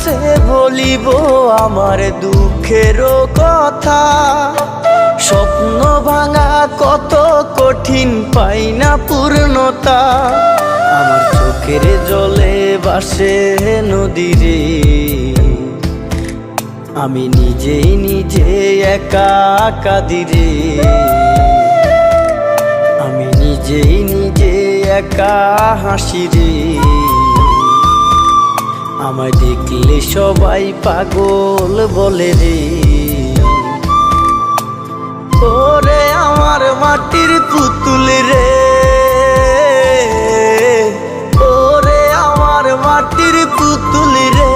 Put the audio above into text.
কাছে বলিব আমার দুঃখেরও কথা। স্বপ্ন ভাঙা কত কঠিন, পাই না পূর্ণতা। আমার চোখের জলে ভাসে নদীরে, আমি নিজেই নিজে একা কাঁদিরে। আমি নিজেই নিজে একা হাসিরে। আমায় দেখলে সবাই পাগল বলে রে। ওরে আমার মাটির পুতুল রে, ওরে আমার মাটির পুতুল রে,